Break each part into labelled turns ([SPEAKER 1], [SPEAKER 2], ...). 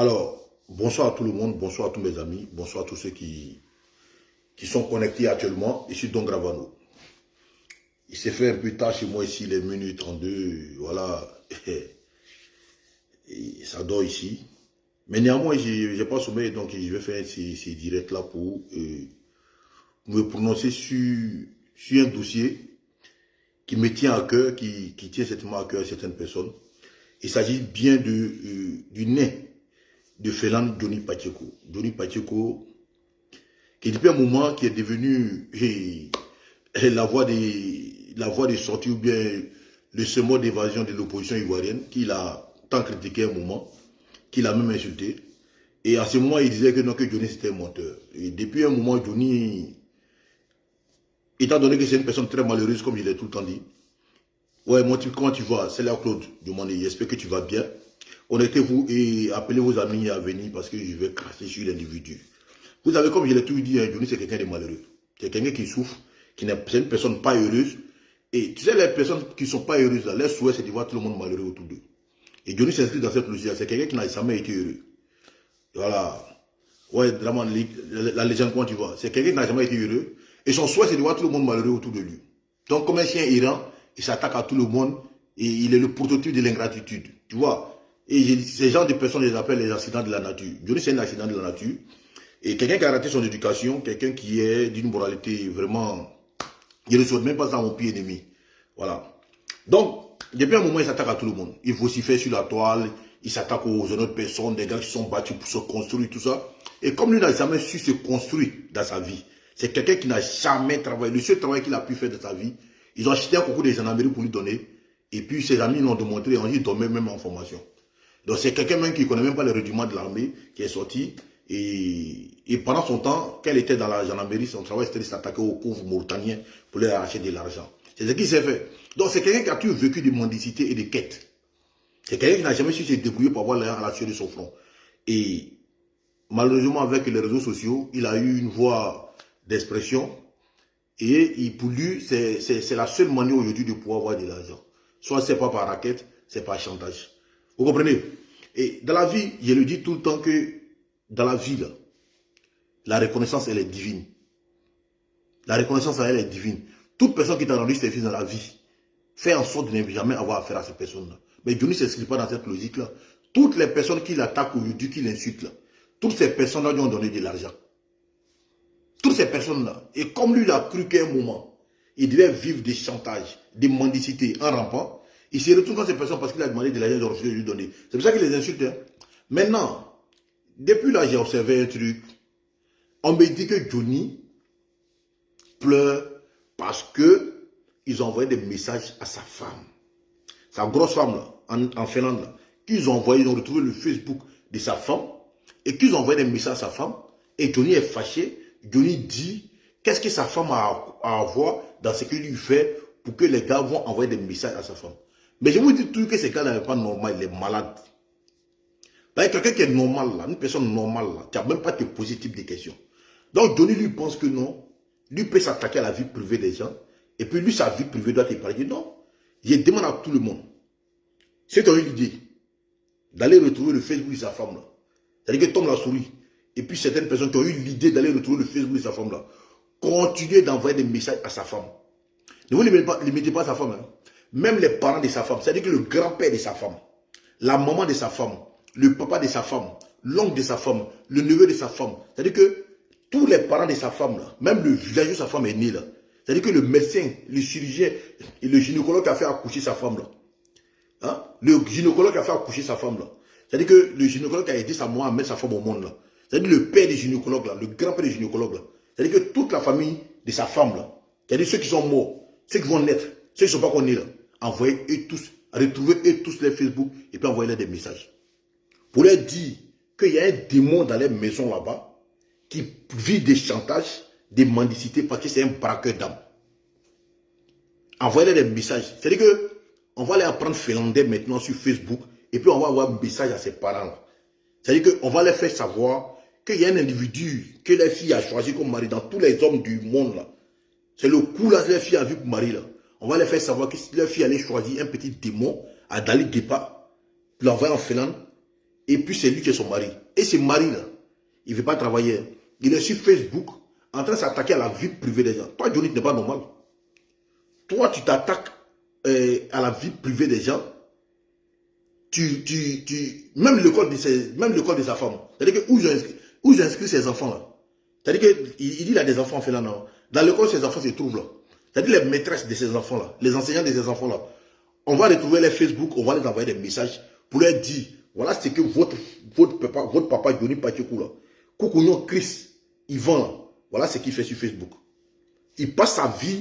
[SPEAKER 1] Alors, bonsoir à tout le monde, bonsoir à tous mes amis, bonsoir à tous ceux qui sont connectés actuellement. Ici Don Gravano. Il s'est fait un peu tard chez moi ici, les minutes 32, voilà. Et ça dort ici. Mais néanmoins, je n'ai pas sommeil, donc je vais faire ces directs-là pour me prononcer sur un dossier qui me tient à cœur, qui tient certainement à cœur certaines personnes. Il s'agit bien du nez de Félan Johnny Pacheco. Johnny Pacheco, qui depuis un moment qui est devenu la voie de sortie ou bien le semeur d'évasion de l'opposition ivoirienne, qu'il a tant critiqué un moment, qu'il a même insulté. Et à ce moment, il disait que non, que Johnny c'était un menteur. Et depuis un moment, Johnny, étant donné que c'est une personne très malheureuse, comme je l'ai tout le temps dit, ouais, moi, comment tu vas? C'est là, Claude. J'espère que tu vas bien. Connectez-vous et appelez vos amis à venir parce que je vais cracher sur l'individu. Vous savez, comme je l'ai toujours dit, Johnny, c'est quelqu'un de malheureux. C'est quelqu'un qui souffre, c'est une personne pas heureuse. Et tu sais, les personnes qui ne sont pas heureuses, là, leur souhait, c'est de voir tout le monde malheureux autour d'eux. Et Johnny s'inscrit dans cette logique. C'est quelqu'un qui n'a jamais été heureux. Voilà. Ouais, vraiment, la légende, comment tu vois? C'est quelqu'un qui n'a jamais été heureux. Et son souhait, c'est de voir tout le monde malheureux autour de lui. Donc, comme un chien errant, il s'attaque à tout le monde. Et il est le prototype de l'ingratitude. Tu vois? Et ces gens de personnes, je les appelle les accidents de la nature. Johnny, c'est un accident de la nature. Et quelqu'un qui a raté son éducation, quelqu'un qui est d'une moralité vraiment... Je ne souhaite même pas ça à mon pied ennemi. Voilà. Donc, depuis un moment, il s'attaque à tout le monde. Il vocifère sur la toile, il s'attaque aux autres personnes, des gars qui sont battus pour se construire, tout ça. Et comme lui n'a jamais su se construire dans sa vie, c'est quelqu'un qui n'a jamais travaillé. Le seul travail qu'il a pu faire de sa vie, ils ont acheté un concours des gendarmeries pour lui donner. Et puis ses amis l'ont démontré, il dormait même en formation. Donc c'est quelqu'un même qui ne connaît même pas le rudiments de l'armée, qui est sorti. Et pendant son temps, qu'elle était dans la gendarmerie, son travail c'était de s'attaquer aux pauvres Mauritaniens pour leur arracher de l'argent. C'est ce qu'il s'est fait. Donc c'est quelqu'un qui a toujours vécu de mendicité et de quête. C'est quelqu'un qui n'a jamais su se débrouiller pour avoir la sueur de son front. Et malheureusement, avec les réseaux sociaux, il a eu une voie d'expression. Et pour lui, c'est la seule manière aujourd'hui de pouvoir avoir de l'argent. Soit c'est pas par raquette, c'est par chantage. Vous comprenez? Et dans la vie, je le dis tout le temps que dans la vie, là, la reconnaissance, elle est divine. La reconnaissance, elle est divine. Toute personne qui t'a rendu service dans la vie, fait en sorte de ne jamais avoir affaire à ces personnes-là. Mais Johnny ne s'inscrit pas dans cette logique-là. Toutes les personnes qui l'attaquent aujourd'hui, qui l'insultent, là, toutes ces personnes-là lui ont donné de l'argent. Toutes ces personnes-là. Et comme lui, il a cru qu'à un moment, il devait vivre des chantages, des mendicités en rampant, il se retourne dans ces personnes parce qu'il a demandé de l'argent de lui donner. C'est pour ça qu'il les insulte. Hein. Maintenant, depuis là, j'ai observé un truc. On me dit que Johnny pleure parce que ils ont envoyé des messages à sa femme. Sa grosse femme, là, en Finlande, là, qu'ils ont envoyé, ils ont retrouvé le Facebook de sa femme et qu'ils ont envoyé des messages à sa femme. Et Johnny est fâché. Johnny dit, qu'est-ce que sa femme a à voir dans ce qu'il lui fait pour que les gars vont envoyer des messages à sa femme. Mais je vous dis tout que ce gars-là n'est pas normal, il est malade. Quelqu'un qui est normal, là, une personne normale, là, tu n'as même pas te poser ce type de questions. Donc Johnny lui pense que non, lui peut s'attaquer à la vie privée des gens, et puis lui, sa vie privée doit te parler. Non, je demande à tout le monde, ceux qui ont eu l'idée d'aller retrouver le Facebook de sa femme, là, c'est-à-dire que Tom la souris, et puis certaines personnes qui ont eu l'idée d'aller retrouver le Facebook de sa femme, là, continuez d'envoyer des messages à sa femme. Ne vous limitez pas à sa femme, hein. Même les parents de sa femme, c'est-à-dire que le grand-père de sa femme, la maman de sa femme, le papa de sa femme, l'oncle de sa femme, le neveu de sa femme. C'est-à-dire que tous les parents de sa femme, là, même le village où sa femme est née, là, c'est-à-dire que le médecin, le chirurgien et le gynécologue qui a fait accoucher sa femme, là, hein, le gynécologue qui a fait accoucher sa femme, là, c'est-à-dire que le gynécologue qui a aidé sa maman à mettre sa femme au monde, là, c'est-à-dire le père des gynécologues, là, le grand-père des gynécologues, là, c'est-à-dire que toute la famille de sa femme, là, c'est-à-dire ceux qui sont morts, ceux qui vont naître, ceux qui ne sont pas connus, là, envoyez eux tous, retrouvez eux tous les Facebook et puis envoyez-leur des messages. Pour leur dire qu'il y a un démon dans les maisons là-bas qui vit des chantages, des mendicités parce que c'est un braqueur d'âme. Envoyez-leur des messages. C'est-à-dire qu'on va les apprendre finlandais maintenant sur Facebook et puis on va avoir un message à ses parents. C'est-à-dire qu'on va leur faire savoir qu'il y a un individu que les filles a choisi comme mari dans tous les hommes du monde là. C'est le coup là que les filles a vu comme mari là. On va leur faire savoir que si les filles allaient choisir un petit démon à Dali Depa, l'envoyer en Finlande. Et puis c'est lui qui est son mari. Et ce mari-là, il ne veut pas travailler. Il est sur Facebook en train de s'attaquer à la vie privée des gens. Toi, Johnny, tu n'es pas normal. Toi, tu t'attaques à la vie privée des gens. Même l'école de sa femme. C'est-à-dire que où ils ont inscrit ses enfants-là. C'est-à-dire qu'il dit là des enfants fait là, non. Dans l'école, ses enfants se trouvent là. C'est-à-dire les maîtresses de ces enfants-là, les enseignants de ces enfants-là. On va retrouver les Facebook, on va les envoyer des messages pour leur dire, voilà ce que votre papa Johnny Pacheco là, Koukounion Chris, Yvan là, voilà ce qu'il fait sur Facebook. Il passe sa vie,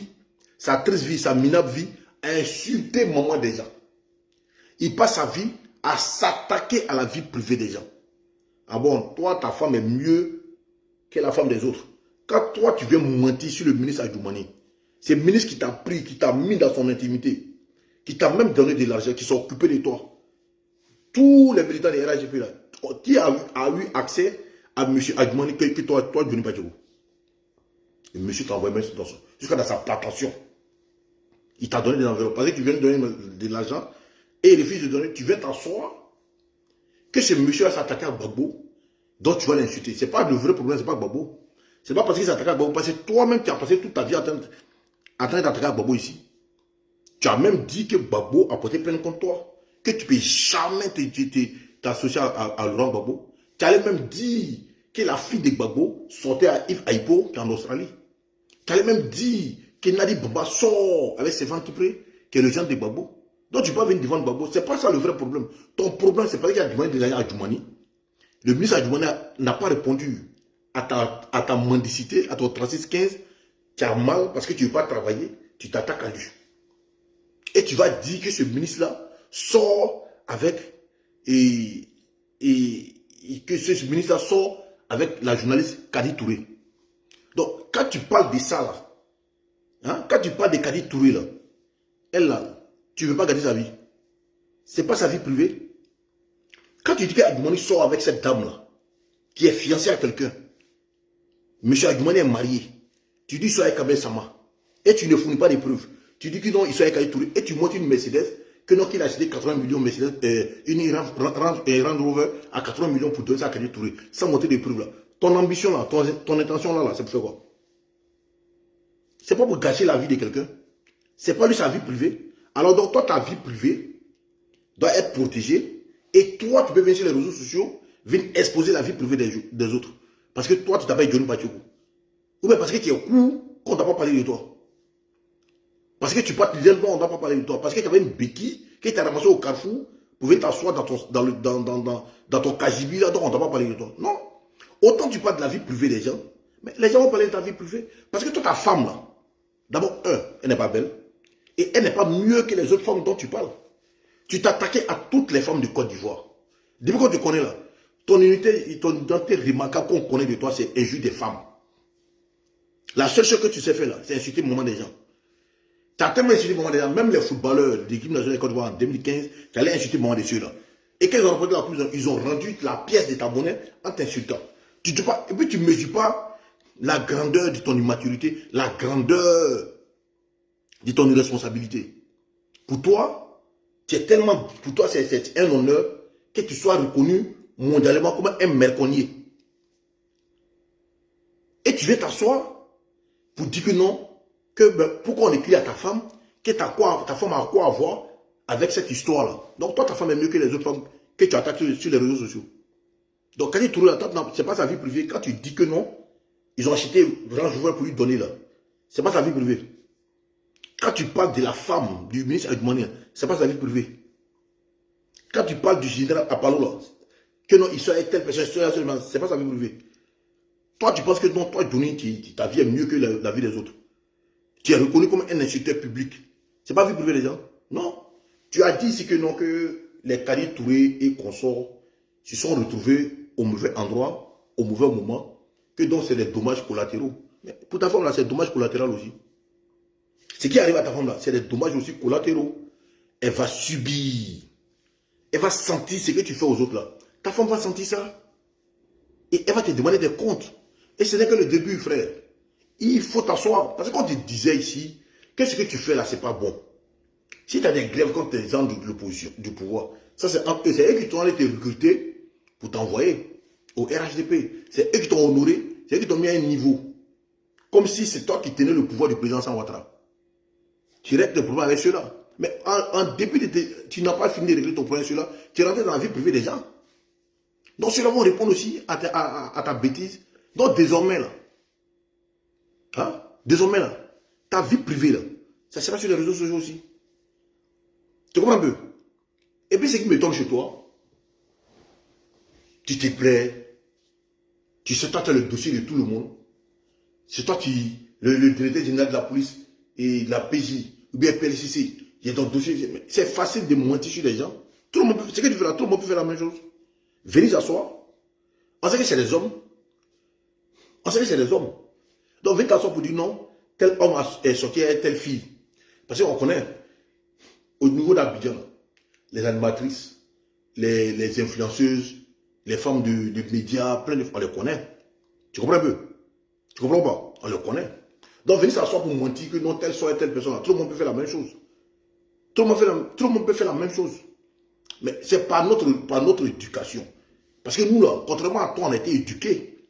[SPEAKER 1] sa triste vie, sa minable vie, à insulter maman des gens. Il passe sa vie à s'attaquer à la vie privée des gens. Ah bon, toi, ta femme est mieux que la femme des autres. Quand toi, tu viens mentir sur le ministre Adjoumani, c'est le ministre qui t'a pris, qui t'a mis dans son intimité, qui t'a même donné de l'argent, qui sont occupés de toi. Tous les militants de RAGP là, qui a eu accès à M. Adjoumani que toi, Johnny Pacheco. Le monsieur t'a envoyé même jusqu'à dans sa plantation. Il t'a donné des enveloppes. Parce que tu viens de donner de l'argent et il refuse de donner, tu viens t'asseoir. Que ce monsieur va s'attaquer à Gbagbo, donc tu vas l'insulter. Ce n'est pas le vrai problème, ce n'est pas Gbagbo. Ce n'est pas parce qu'il s'attaque à Gbagbo, parce que toi-même tu as passé toute ta vie en train d'attaquer à Gbagbo ici. Tu as même dit que Gbagbo a porté plainte contre toi. Que tu ne peux jamais t'associer à Laurent Gbagbo. Tu allais même dire que la fille de Gbagbo sortait à Yves Aipo, qui est en Australie. Tu allais même dire que Nadi Bamba sort avec ses ventes près, que le gens de Gbagbo. Donc tu peux venir devant Gbagbo. Ce n'est pas ça le vrai problème. Ton problème, c'est parce qu'il y a demandé de l'argent à Adjoumani. Le ministre Adjoumani n'a pas répondu à ta mendicité, à ton 3615. Tu as mal parce que tu ne veux pas travailler. Tu t'attaques à lui. Et tu vas dire que ce ministre-là sort avec que ce ministre-là sort avec la journaliste Kadi Touré. Donc, quand tu parles de ça, là, hein, quand tu parles de Kadi Touré, là, elle, là, tu ne veux pas garder sa vie. Ce n'est pas sa vie privée. Quand tu dis qu'Adjoumani sort avec cette dame-là, qui est fiancée à quelqu'un, M. Adjoumani est marié, tu dis qu'il soit avec Kabel Sama, et tu ne fournis pas de preuves. Tu dis que non, il soit avec Kadi Touré, et tu montes une Mercedes, que non, qu'il a acheté 80 millions de Mercedes, une Range Rover à 80 millions pour donner ça à Kadi Touré, sans monter des preuves là. Ton ambition là, ton intention là, c'est pour faire quoi? C'est pas pour gâcher la vie de quelqu'un. C'est pas lui sa vie privée. Alors donc toi, ta vie privée doit être protégée, et toi, tu peux venir sur les réseaux sociaux, venir exposer la vie privée des autres. Parce que toi, tu t'appelles Johnny Pacheco. Ou bien parce que tu es court, qu'on ne t'a pas parlé de toi. Parce que tu portes les ailes, on ne t'a pas parlé de toi. Parce que tu avais une béquille qui t'a ramassé au carrefour pour venir t'asseoir dans ton cagibi, là, donc on ne t'a pas parlé de toi. Non. Autant tu parles de la vie privée des gens, mais les gens vont parler de ta vie privée. Parce que toi, ta femme, là, d'abord, elle n'est pas belle. Et elle n'est pas mieux que les autres femmes dont tu parles. Tu t'attaquais à toutes les femmes du Côte d'Ivoire. Depuis qu'on te connaît là, ton identité remarquable qu'on connaît de toi, c'est injure des femmes. La seule chose que tu sais faire là, c'est insulter le moment des gens. Tu as tellement insulté le moment des gens, même les footballeurs de l'équipe nationale de Côte d'Ivoire en 2015, tu allais insulter le moment des ceux là. Et quand ils ont remporté la coupe, ils ont rendu la pièce de ta monnaie en t'insultant. Et puis tu ne mesures pas la grandeur de ton immaturité, la grandeur de ton irresponsabilité. Pour toi, c'est un honneur que tu sois reconnu mondialement comme un merconnier. Et tu viens t'asseoir pour dire que non, pourquoi on écrit à ta femme que ta femme a quoi à voir avec cette histoire-là. Donc toi, ta femme est mieux que les autres femmes que tu attaques sur les réseaux sociaux. Donc quand tu trouves la table, ce n'est pas sa vie privée. Quand tu dis que non, ils ont acheté Range Rover pour lui donner là. Ce n'est pas sa vie privée. Quand tu parles de la femme du ministre Adjoumani, ce n'est pas sa vie privée. Quand tu parles du général Apollo, là, que non, il soit avec telle personne, ce n'est pas sa vie privée. Toi, tu penses que non, toi, Johnny, ta vie est mieux que la vie des autres. Tu es reconnu comme un insulteur public. Ce n'est pas la vie privée des gens. Non. Tu as dit ici que non, que les Kadi Touré et consorts se sont retrouvés au mauvais endroit, au mauvais moment, que donc c'est des dommages collatéraux. Mais pour ta femme, là, c'est des dommages collatéraux aussi. Ce qui arrive à ta femme, là, c'est des dommages aussi collatéraux. Elle va subir. Elle va sentir ce que tu fais aux autres, là. Ta femme va sentir ça. Et elle va te demander des comptes. Et ce n'est que le début, frère. Il faut t'asseoir. Parce qu'on te disait ici, que ce que tu fais là, c'est pas bon. Si tu as des grèves contre les gens de l'opposition, du pouvoir, ça c'est eux qui t'ont allé te recruter pour t'envoyer au RHDP. C'est eux qui t'ont honoré, c'est eux qui t'ont mis à un niveau. Comme si c'est toi qui tenais le pouvoir du président Alassane Ouattara. Tu règles le problème avec ceux-là. Mais en dépit de... Tu n'as pas fini de régler ton problème avec ceux-là. Tu es rentré dans la vie privée des gens. Donc ceux-là vont répondre aussi à ta bêtise. Donc désormais, là, hein, désormais, là, ta vie privée, là, ça sera sur les réseaux sociaux aussi. Tu comprends un peu? Et puis ce qui me tombe chez toi, tu te plais, tu sais, toi, tu as le dossier de tout le monde. C'est toi qui, le directeur général de la police et de la PJ, ou bien PLCC, il y a ton dossier. C'est facile de mentir sur les gens. Tout le monde peut, ce que tu fais là, tout le monde peut faire la même chose. Venez s'asseoir. On sait que c'est les hommes. On sait que c'est les hommes. Donc venez t'asseoir pour dire non, tel homme est sorti à telle fille. Parce qu'on connaît, au niveau d'Abidjan, les animatrices, les influenceuses, les femmes de médias, plein de, on les connaît. Tu comprends un peu? Tu comprends pas? On le connaît. Donc venez s'asseoir pour mentir que non, telle soit telle personne. Tout le monde peut faire la même chose. Tout le monde peut faire la même chose. Mais c'est par notre éducation. Parce que nous, là, contrairement à toi, on a été éduqués.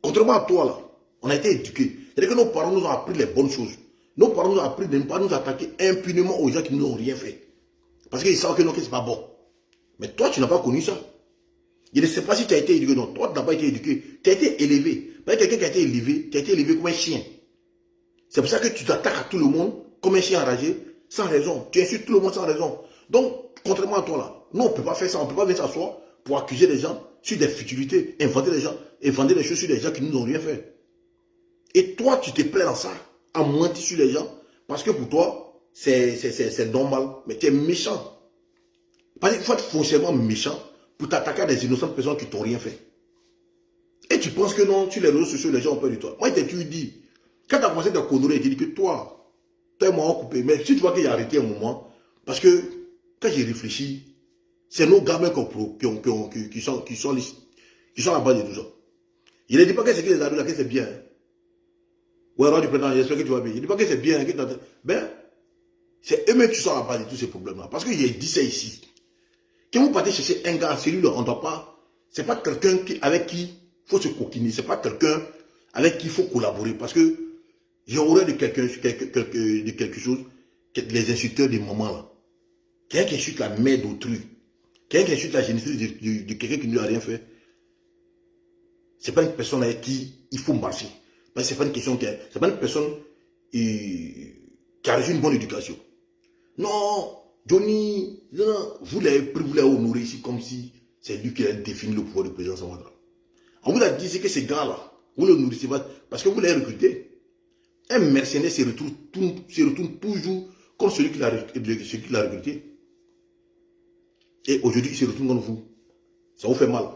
[SPEAKER 1] Contrairement à toi, là, on a été éduqués. C'est-à-dire que nos parents nous ont appris les bonnes choses. Nos parents nous ont appris de ne pas nous attaquer impunément aux gens qui ne nous ont rien fait. Parce qu'ils savent que non, que ce n'est pas bon. Mais toi, tu n'as pas connu ça. Je ne sais pas si tu as été éduqué. Non, toi, tu n'as pas été éduqué. Tu as été élevé. Quelqu'un qui a été élevé, tu as été élevé comme un chien. C'est pour ça que tu t'attaques à tout le monde comme un chien enragé, sans raison. Tu insultes tout le monde sans raison. Donc, contrairement à toi là, nous on ne peut pas faire ça, on ne peut pas venir s'asseoir pour accuser les gens sur des futilités, inventer des choses sur des gens qui ne nous ont rien fait. Et toi, tu te plais dans ça, à mentir sur les gens, parce que pour toi, c'est normal, mais tu es méchant. Parce qu'il faut être foncièrement méchant pour t'attaquer à des innocentes personnes qui ne t'ont rien fait. Et tu penses que non, sur les réseaux sociaux, les gens ont peur de toi. Moi, je t'ai dit, quand tu as commencé à connorer, tu dis que toi et moi, on coupé. Mais si tu vois qu'il a arrêté un moment, parce que quand j'ai réfléchi, c'est nos gamins qui sont à la base de tout ça. Je ne dis pas que c'est que les adultes là, que c'est bien. Ouais, roi du président, j'espère que tu vas bien. Je ne dis pas que c'est bien. Ben, c'est eux-mêmes qui sont à la base de tous ces problèmes-là. Parce que j'ai dit ça ici. Quand vous partez chercher un gars en cellule, on ne doit pas. C'est pas quelqu'un avec qui il faut se coquiner. C'est pas quelqu'un avec qui il faut collaborer. Parce que j'ai horreur de quelque chose, les insulteurs des mamans là. Quelqu'un qui insulte la mère d'autrui, quelqu'un qui insulte la génétique de quelqu'un qui ne lui a rien fait. C'est pas une personne avec qui il faut marcher. C'est pas une question c'est pas une personne qui a reçu une bonne éducation. Non, Johnny, non, vous l'avez pris, vous l'avez honoré ici comme si c'est lui qui a défini le pouvoir du président Ouattara. On vous a dit que ces gars-là, vous le nourrissez parce que vous l'avez recruté. Un mercenaire se retourne toujours comme celui qui l'a recruté. Et aujourd'hui, il se retourne contre vous. Ça vous fait mal.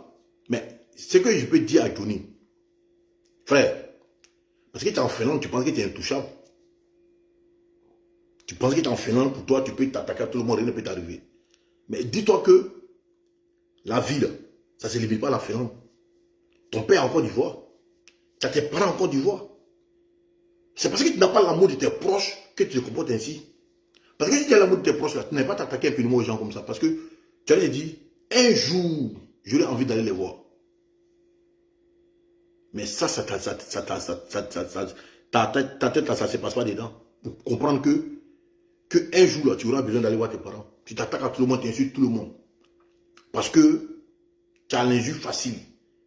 [SPEAKER 1] Mais ce que je peux dire à Johnny, frère, parce que tu es en Finlande, tu penses que tu es intouchable. Tu penses que tu es en Finlande, pour toi, tu peux t'attaquer à tout le monde, rien ne peut t'arriver. Mais dis-toi que la vie, là, ça ne se limite pas à la Finlande. Ton père est en Côte d'Ivoire. Tu as tes parents en Côte d'Ivoire. C'est parce que tu n'as pas l'amour de tes proches que tu te comportes ainsi. Parce que si tu as l'amour de tes proches, là, tu n'as pas t'attaquer impunément aux gens comme ça. Parce que tu as dit, un jour, j'aurais envie d'aller les voir. Mais ta tête, là, ça ne se passe pas dedans. Pour comprendre que un jour, là, tu auras besoin d'aller voir tes parents. Tu t'attaques à tout le monde, tu insultes tout le monde. Parce que tu as l'injure facile.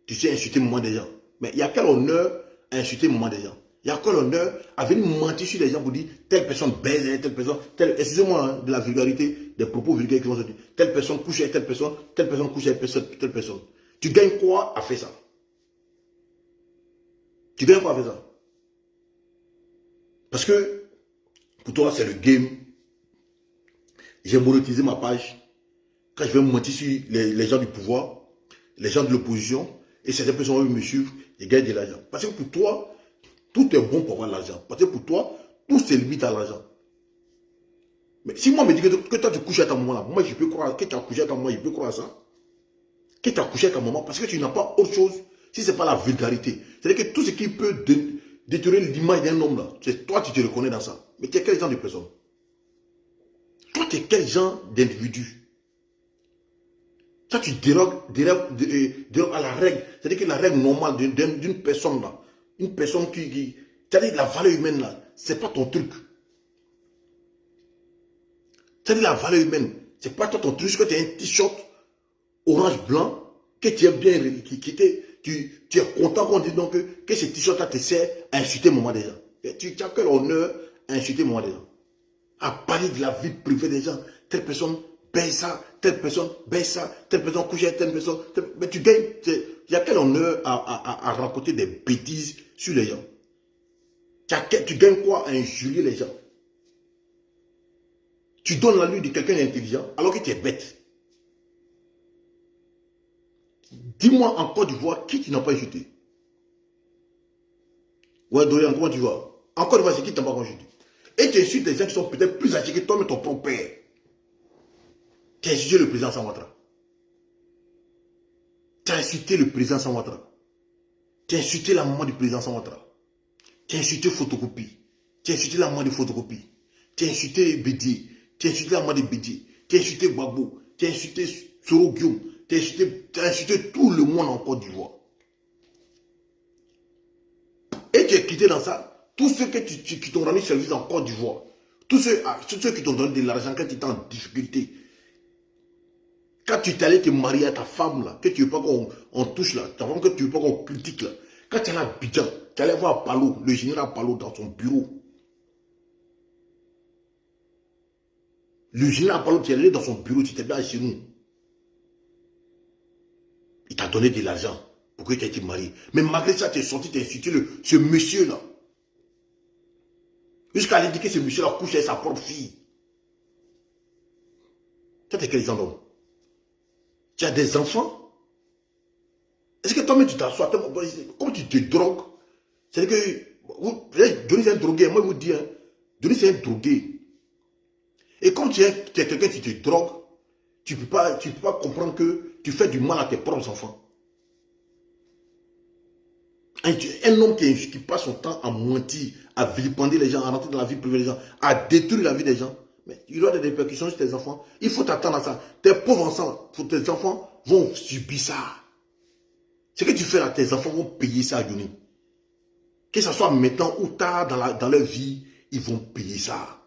[SPEAKER 1] Tu sais insulter le moment des gens. Mais il y a quel honneur à insulter le moment des gens? Il y a quel honneur à venir mentir sur les gens pour dire telle personne baise, telle personne, excusez-moi hein, de la vulgarité, des propos vulgaires qui vont se dire, telle personne couche avec telle personne couche avec telle personne. Tu gagnes quoi à faire ça? Tu gagnes quoi à faire ça? Parce que pour toi, c'est le game. J'ai monétisé ma page. Quand je vais mentir sur les gens du pouvoir, les gens de l'opposition, et certaines personnes vont me suivre, et gagnent de l'argent. Parce que pour toi, tout est bon pour avoir l'argent. Parce que pour toi, tout se limite à l'argent. Mais si moi me dis que toi tu couches à ta maman là, moi je peux croire que tu as couché à ta maman, je peux croire à ça. Que tu as couché à ta maman parce que tu n'as pas autre chose si ce n'est pas la vulgarité. C'est-à-dire que tout ce qui peut détruire l'image d'un homme là, c'est toi tu te reconnais dans ça. Mais tu es quel genre de personne? Toi tu es quel genre d'individu? Ça, tu dérogues à la règle. C'est-à-dire que la règle normale d'une personne là, une personne c'est-à-dire la valeur humaine là, c'est pas ton truc. C'est-à-dire la valeur humaine, c'est pas toi ton truc, que tu as un t-shirt orange-blanc, que tu es bien, tu es content qu'on dise donc que ce t-shirt là te sert à insulter maman des gens. Tu as quel honneur à insulter maman des gens. À parler de la vie privée des gens. Telle personne baisse ça, telle personne baisse ça, telle personne couche avec telle personne. Mais tu gagnes. Il y a quel honneur à raconter des bêtises sur les gens. Tu gagnes quoi à injurier les gens. Tu donnes la lutte de quelqu'un d'intelligent alors que tu es bête. Dis-moi en Côte d'Ivoire qui tu n'as pas insulté. Ouais, Dorian, comment tu vois? En Côte d'Ivoire, c'est qui tu n'as pas insulté. Et tu insultes des gens qui sont peut-être plus âgés que toi, mais ton propre père. Tu as insulté le président Sam Ouattara. Tu as insulté le président Sam Ouattara. Tu as insulté la maman du président Sam Ouattara. Tu as insulté Photocopie. Tu as insulté la maman de Photocopie. Tu as insulté Bédier. Tu as insulté la maman de Bédier. Tu as insulté Gbagbo. Tu as insulté Soro Guillaume. Tu as insulté tout le monde en Côte d'Ivoire. Et tu es quitté dans ça. Tous ceux qui t'ont rendu service en Côte d'Ivoire. Tous ceux qui t'ont donné de l'argent quand tu étais en difficulté. Quand tu t'allais te marier à ta femme là, que tu ne veux pas qu'on touche là, ta femme que tu ne veux pas qu'on critique là. Quand tu allais à Abidjan, tu allais voir Palo, le général Palo dans son bureau. Le général Palo, tu allais dans son bureau, tu étais bien chez nous. Il t'a donné de l'argent pour que tu aies été marié. Mais malgré ça, tu es sorti, tu as insulté ce monsieur là. Jusqu'à aller dire que ce monsieur là couche avec sa propre fille. Ça, t'es quel exemple d'homme? Tu as des enfants? Est-ce que toi-même tu t'assois? Comme tu te drogues, c'est-à-dire que Denis c'est un drogué, moi je vous dis, hein, Denis c'est un drogué. Et comme tu es quelqu'un qui te drogue, tu ne peux pas comprendre que tu fais du mal à tes propres enfants. Un homme qui passe son temps à mentir, à vilipender les gens, à rentrer dans la vie privée des gens, à détruire la vie des gens, mais il y aura des répercussions sur tes enfants. Il faut t'attendre à ça. Tes pauvres enfants, tes enfants vont subir ça. Ce que tu fais là, tes enfants vont payer ça à Johnny. Que ce soit maintenant ou tard dans leur vie, ils vont payer ça.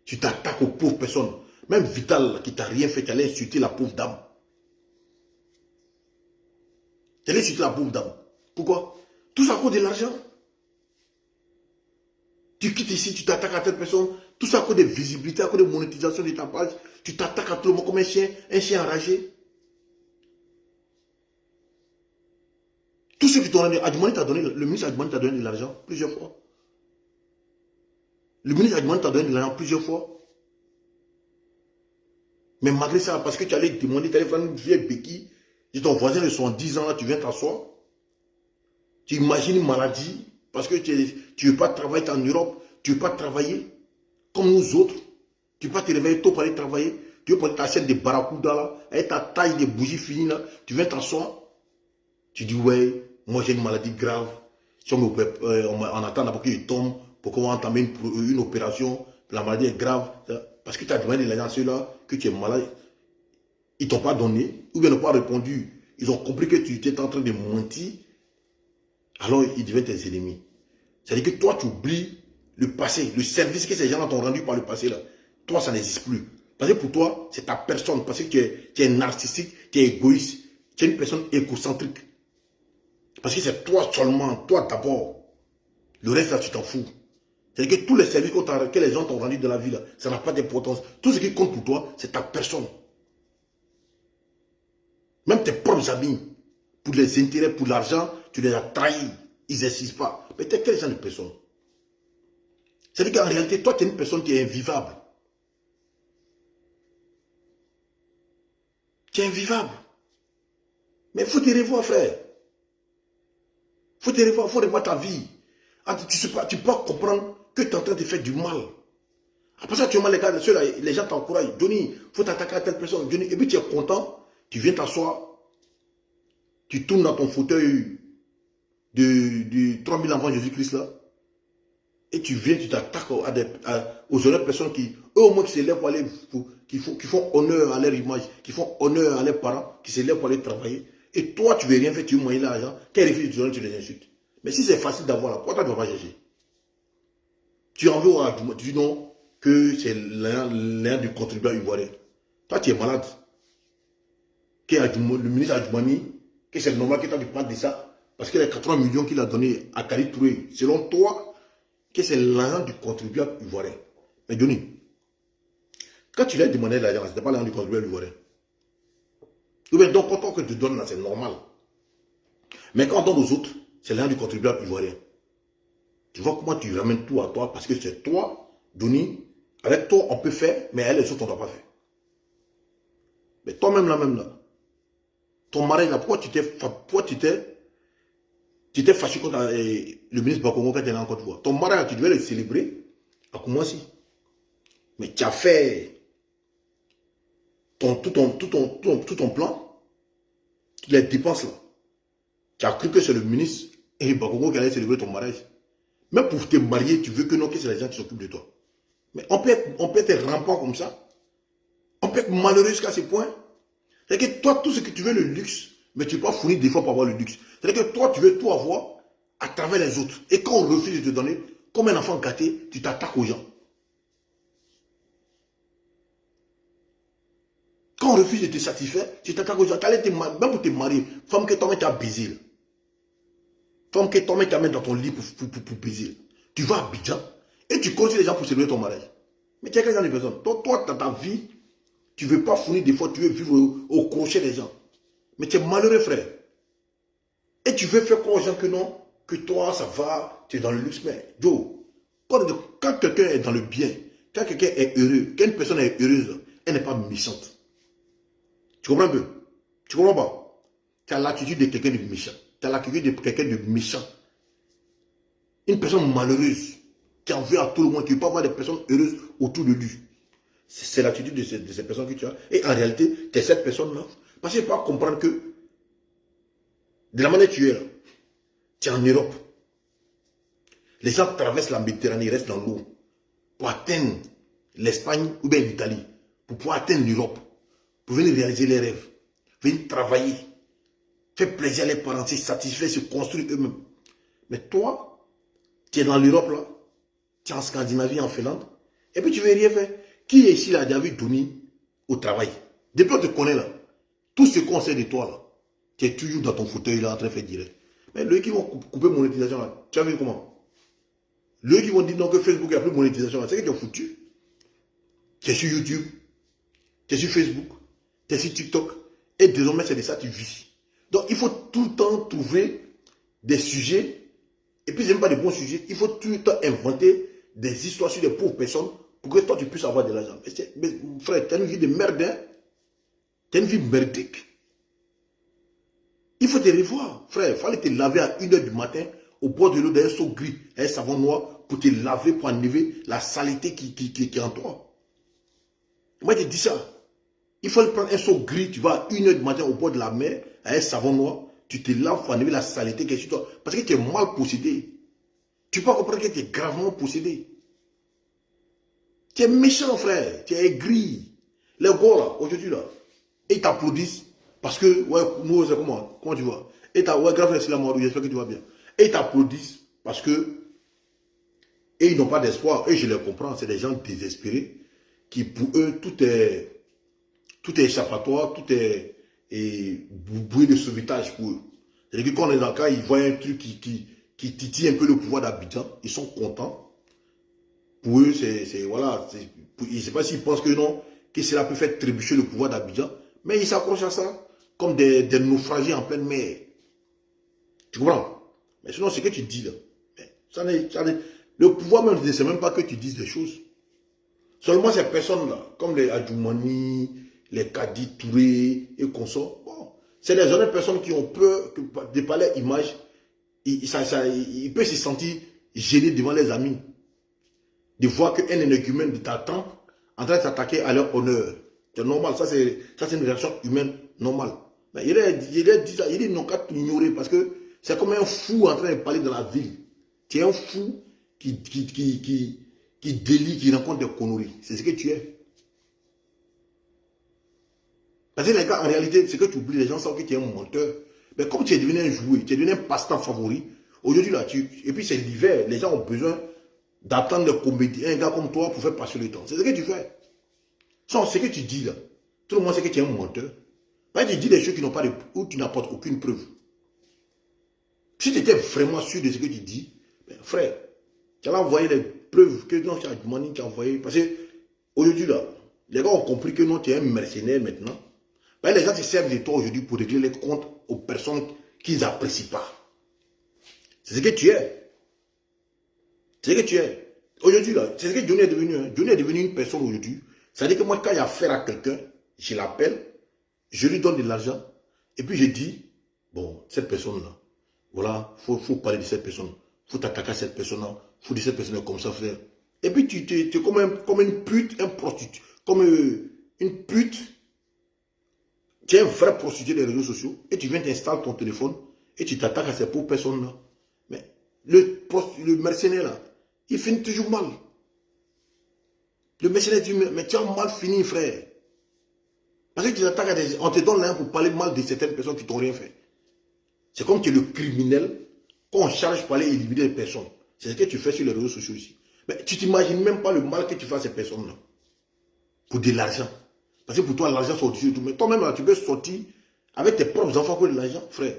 [SPEAKER 1] Tu t'attaques aux pauvres personnes. Même Vital qui t'a rien fait, tu allais insulter la pauvre dame. Tu allais insulter la pauvre dame. Pourquoi? Tout ça à cause de l'argent. Tu quittes ici, tu t'attaques à telle personne. Tout ça à cause de visibilité, à cause de monétisation de ta page. Tu t'attaques à tout le monde comme un chien enragé. Tout ce qui t'ont donné, le ministre Adjumani t'a donné de l'argent plusieurs fois. Le ministre Adjumani t'a donné de l'argent plusieurs fois. Mais malgré ça, parce que tu allais demander, tu allais faire une vieille béquille, et ton voisin de 70 ans, là, tu viens t'asseoir. Tu imagines une maladie, parce que tu ne veux pas travailler en Europe, tu ne veux pas travailler comme nous autres. Tu ne veux pas te réveiller tôt pour aller travailler. Tu veux prendre ta chaîne de barracuda là, avec ta taille de bougies finie là, tu viens t'asseoir. Tu dis, ouais, moi j'ai une maladie grave. Si on attend d'abord qu'il tombe pour qu'on va entamer une opération, la maladie est grave. Parce que tu as demandé les gens ceux-là que tu es malade. Ils ne t'ont pas donné, ou bien n'ont pas répondu. Ils ont compris que tu étais en train de mentir. Alors ils deviennent tes ennemis. C'est-à-dire que toi, tu oublies le passé, le service que ces gens-là t'ont rendu par le passé. Là. Toi, ça n'existe plus. Parce que pour toi, c'est ta personne. Parce que tu es narcissique, tu es égoïste. Tu es une personne égocentrique. Parce que c'est toi seulement, toi d'abord. Le reste, là, tu t'en fous. C'est-à-dire que tous les services que les gens t'ont rendus dans la vie, là, ça n'a pas d'importance. Tout ce qui compte pour toi, c'est ta personne. Même tes propres amis, pour les intérêts, pour l'argent, tu les as trahis. Ils n'insistent pas. Mais tu es quel genre de personne? C'est-à-dire qu'en réalité, toi, tu es une personne qui est invivable. Tu es invivable. Mais il faut te revoir, frère. Il faut te revoir, il faut revoir ta vie. Tu ne peux pas comprendre que tu es en train de faire du mal. Après ça, tu vois les gens t'encouragent. Johnny, il faut t'attaquer à telle personne. Johnny, et puis tu es content, tu viens t'asseoir, tu tournes dans ton fauteuil de 3000 avant Jésus-Christ là, et tu viens, tu t'attaques aux honnêtes personnes qui, eux au moins qui s'élèvent pour aller, qui font honneur à leur image, qui font honneur à leurs parents, qui s'élèvent pour aller travailler. Et toi, tu ne veux rien faire, tu veux moyenner l'argent. Quel refus de te donner, tu les insultes. Mais si c'est facile d'avoir là, pourquoi toi tu ne vas pas chercher? Tu en veux au Adjoumani, tu dis non, que c'est l'un du contribuable ivoirien. Toi, tu es malade. Le ministre Adjoumani, que c'est normal que toi tu parles de ça, parce que les 80 millions qu'il a donné à Khalid Touré, selon toi, que c'est l'argent du contribuable ivoirien. Mais Johnny, quand tu lui as demandé l'argent, ce n'était pas l'argent du contribuable ivoirien. Donc, quand on te donne là, c'est normal. Mais quand on donne aux autres, c'est l'argent du contribuable ivoirien. Tu vois comment tu ramènes tout à toi, parce que c'est toi, Johnny, avec toi on peut faire, mais avec les autres on ne doit pas faire. Mais toi-même là, ton mari là, pourquoi tu t'es fâché contre le ministre Bakongo quand tu es là en Côte d'Ivoire? Ton mari, tu devais le célébrer à Koumassi. Mais tu as fait tout ton plan, les dépenses là. Tu as cru que c'est le ministre et Bakongo qui allait célébrer ton mariage. Même pour te marier, tu veux que non, que c'est les gens qui s'occupent de toi. Mais on peut être rampant comme ça. On peut être malheureux jusqu'à ce point. C'est-à-dire que toi, tout ce que tu veux, le luxe, mais tu ne peux pas fournir d'efforts pour avoir le luxe. C'est-à-dire que toi, tu veux tout avoir à travers les autres. Et quand on refuse de te donner, comme un enfant gâté, tu t'attaques aux gens. Quand on refuse de te satisfaire, tu t'attaques aux gens. Même pour te marier, femme que toi-même tu as baisé. Femme que toi-même tu as mis dans ton lit pour baiser. Tu vas à Abidjan et tu continues les gens pour célébrer ton mariage. Mais tu es quel genre de personne? Toi, dans ta vie, tu ne veux pas fournir d'efforts, tu veux vivre au crochet des gens. Mais tu es malheureux, frère. Et tu veux faire croire aux gens que non, que toi, ça va, tu es dans le luxe. Mais, Joe, quand quelqu'un est dans le bien, quand quelqu'un est heureux, quand une personne est heureuse, elle n'est pas méchante. Tu comprends un peu? Tu comprends pas? Tu as l'attitude de quelqu'un de méchant. Tu as l'attitude de quelqu'un de méchant. Une personne malheureuse qui en veut à tout le monde, tu ne peux pas avoir des personnes heureuses autour de lui. C'est l'attitude de ces personnes que tu as. Et en réalité, tu es cette personne-là. Parce que tu ne peux pas comprendre que de la manière que tu es là, tu es en Europe. Les gens traversent la Méditerranée, restent dans l'eau pour atteindre l'Espagne ou bien l'Italie, pour pouvoir atteindre l'Europe, pour venir réaliser les rêves, venir travailler, faire plaisir à leurs parents, se satisfaire, se construire eux-mêmes. Mais toi, tu es dans l'Europe là, tu es en Scandinavie, en Finlande, et puis tu ne veux rien faire. Qui est ici là, David Douni, au travail? Depuis qu'on te connaît là, tout ce qu'on sait de toi là, tu es toujours dans ton fauteuil là, en train de faire direct. Mais eux qui vont couper monétisation là, tu as vu comment? Eux qui vont dire non que Facebook n'a plus de monétisation là, c'est que tu es foutu. Tu es sur YouTube, tu es sur Facebook, tu es sur TikTok, et désormais c'est de ça que tu vis. Donc il faut tout le temps trouver des sujets, et puis c'est même pas des bons sujets, il faut tout le temps inventer des histoires sur des pauvres personnes pour que toi tu puisses avoir de l'argent. Mais frère, tu as une vie de merde, hein? Tu as une vie merdique. Il faut te revoir, frère. Il fallait te laver à 1 h du matin au bord de l'eau d'un seau gris, un savon noir, pour te laver, pour enlever la saleté qui est en toi. Moi, je te dis ça. Il faut prendre un seau gris, tu vas à 1 h du matin au bord de la mer, à un savon noir, tu te laves pour enlever la saleté qui est sur toi. Parce que tu es mal possédé. Tu peux comprendre que tu es gravement possédé. Tu es méchant, frère. Tu es aigri. Les gars, là, aujourd'hui, là, ils t'applaudissent parce que, ouais, nous, c'est comment? Comment tu vois? Et t'as, ouais, grave, c'est la mort, j'espère que tu vas bien. Et ils t'applaudissent parce que, et ils n'ont pas d'espoir. Et je les comprends, c'est des gens désespérés qui, pour eux, tout est échappatoire, tout est bouée de sauvetage pour eux. C'est-à-dire que quand on est dans le cas, ils voient un truc qui titille un peu le pouvoir d'Abidjan, ils sont contents. Pour eux, voilà, je ne sais pas s'ils pensent que non, que cela peut faire trébucher le pouvoir d'Abidjan, mais ils s'accrochent à ça comme des naufragés en pleine mer. Tu comprends? Mais sinon, ce que tu dis là, le pouvoir même ne sait même pas que tu dises des choses. Seulement ces personnes-là, comme les Adjoumani, les Kadi Touré et consorts, bon, c'est des honnêtes personnes qui ont peur de par leur image, ils peuvent se sentir gênés devant les amis. De voir qu'un énergumène de ta tante en train de s'attaquer à leur honneur. C'est normal, ça c'est une réaction humaine normale. Mais il a dit ça, il dit non qu'à t'ignorer parce que c'est comme un fou en train de parler dans la ville. Tu es un fou qui qui délie, qui rencontre des conneries. C'est ce que tu es. Parce que les gars, en réalité, c'est que tu oublies, les gens savent que tu es un menteur. Mais comme tu es devenu un jouet, tu es devenu un passe-temps favori, aujourd'hui là, et puis c'est l'hiver, les gens ont besoin d'attendre des comédiens, un gars comme toi pour faire passer le temps. C'est ce que tu fais. Sans ce que tu dis là, tout le monde sait que tu es un menteur. Parce que tu dis des choses qui n'ont pas de, où tu n'apportes aucune preuve. Si tu étais vraiment sûr de ce que tu dis, ben, frère, tu allais envoyer les preuves que non, tu as demandé, tu as envoyé. Parce que aujourd'hui là, les gars ont compris que non, tu es un mercenaire maintenant. Ben, les gens se servent de toi aujourd'hui pour régler les comptes aux personnes qu'ils n'apprécient pas. C'est ce que tu es. C'est ce que tu es. Aujourd'hui là, c'est ce que Johnny est devenu. Hein. Johnny est devenu une personne aujourd'hui. C'est-à-dire que moi, quand il y a affaire à quelqu'un, je l'appelle, je lui donne de l'argent, et puis je dis, bon, cette personne-là, voilà, faut parler de cette personne, faut t'attaquer à cette personne-là, faut dire cette personne-là comme ça, frère. Et puis tu es comme une pute, un prostitué, comme une pute, tu es un vrai prostitué des réseaux sociaux, et tu viens t'installer ton téléphone, et tu t'attaques à ces pauvres personnes-là. Mais le mercenaire, là, il finit toujours mal. Le mercenaire dit, mais tu as mal fini, frère. Parce que tu t'attaques à des... On te donne l'un pour parler mal de certaines personnes qui t'ont rien fait. C'est comme tu es le criminel qu'on charge pour aller éliminer les personnes. C'est ce que tu fais sur les réseaux sociaux ici. Mais tu t'imagines même pas le mal que tu fais à ces personnes-là. Pour de l'argent. Parce que pour toi, l'argent c'est au-dessus de tout. Mais toi-même, là, tu peux sortir avec tes propres enfants pour de l'argent, frère.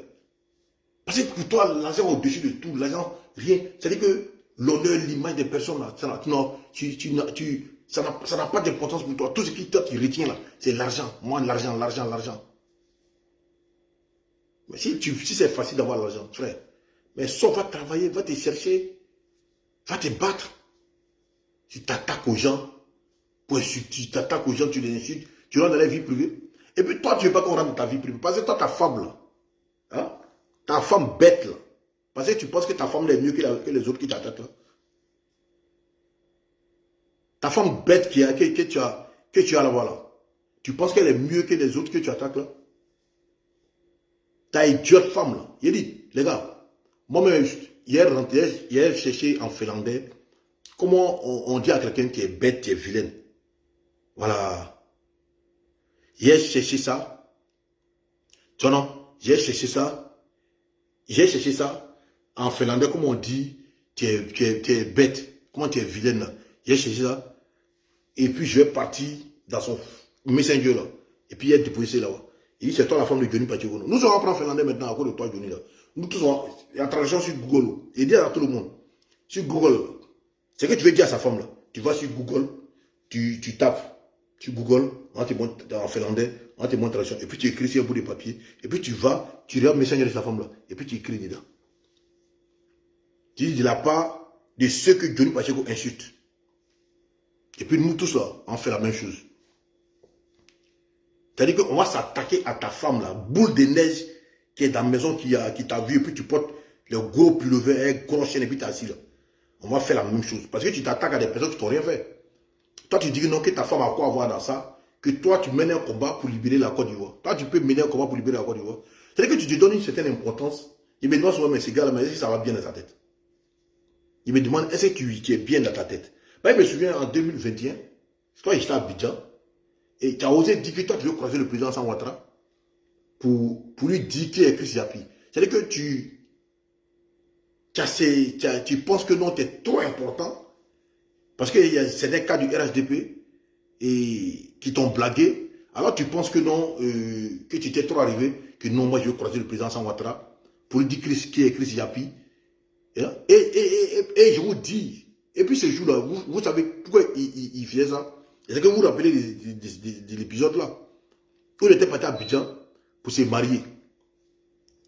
[SPEAKER 1] Parce que pour toi, l'argent est au-dessus de tout. L'argent, rien. C'est-à-dire que l'honneur, l'image des personnes, là, ça n'a pas d'importance pour toi. Tout ce qui retient là, c'est l'argent. Moi, l'argent, l'argent, l'argent. Mais si c'est facile d'avoir l'argent, frère, mais va travailler, va te chercher, va te battre. Tu t'attaques aux gens, tu t'attaques aux gens, tu les insultes, tu rentres dans la vie privée. Et puis toi, tu ne veux pas qu'on rentre dans ta vie privée. Parce que toi, ta femme là, hein, ta femme bête là, parce que tu penses que ta femme est mieux que les autres qui t'attaquent là. Ta femme bête que tu as là, voilà. Tu penses qu'elle est mieux que les autres que tu attaques là? Ta idiote femme là. Il dit, les gars, moi-même, hier cherché en finlandais, comment on dit à quelqu'un qui est bête, qui est vilaine. Voilà. Hier cherché ça. Tu vois non? J'ai cherché ça. J'ai cherché ça en finlandais, comment on dit, tu es bête, comment tu es vilaine là. J'ai cherché ça. Et puis je vais partir dans son messenger là. Et puis il est déposé là-bas. Il dit, c'est toi la femme de Johnny Pacheco. Nous allons apprendre finlandais maintenant à cause de toi, Johnny là. Nous tous, il y a traduction sur Google. Il dit à tout le monde, sur Google, c'est que tu veux dire à sa femme là. Tu vas sur Google, tu tapes sur Google, on te montre en finlandais, on te montre traduction. Et puis tu écris sur un bout de papier. Et puis tu vas, tu regardes le messenger de sa femme là. Et puis tu écris dedans. Tu dis de la part de ceux que Johnny Pacheco insulte. Et puis nous tous là, on fait la même chose. C'est-à-dire qu'on va s'attaquer à ta femme là, boule de neige qui est dans la maison, qui t'a vu, et puis tu portes le gros pullover, un gros chien, et puis tu es assis là. On va faire la même chose. Parce que tu t'attaques à des personnes qui t'ont rien fait. Toi tu dis que non, que ta femme a quoi avoir dans ça, que toi tu mènes un combat pour libérer la Côte d'Ivoire. Toi tu peux mener un combat pour libérer la Côte d'Ivoire. C'est-à-dire que tu te donnes une certaine importance. Il me demande souvent, mais ces gars là, mais est-ce que ça va bien dans ta tête? Il me demande, est-ce que tu es bien dans ta tête? Ben, je me souviens en 2021, quand j'étais à Abidjan, et tu as osé dire que toi tu veux croiser le président Alassane Ouattara pour lui dire qui est Chris Yapi. C'est-à-dire que tu penses que non, tu es trop important, parce que c'est des cas du RHDP et qui t'ont blagué, alors tu penses que non, que tu t'es trop arrivé, que non, moi je veux croiser le président Alassane Ouattara pour lui dire qui est Chris Yapi. Et je vous dis, et puis ce jour-là, vous savez pourquoi il faisait ça? Est-ce que vous vous rappelez de l'épisode là? Où il était parti à Abidjan pour se marier.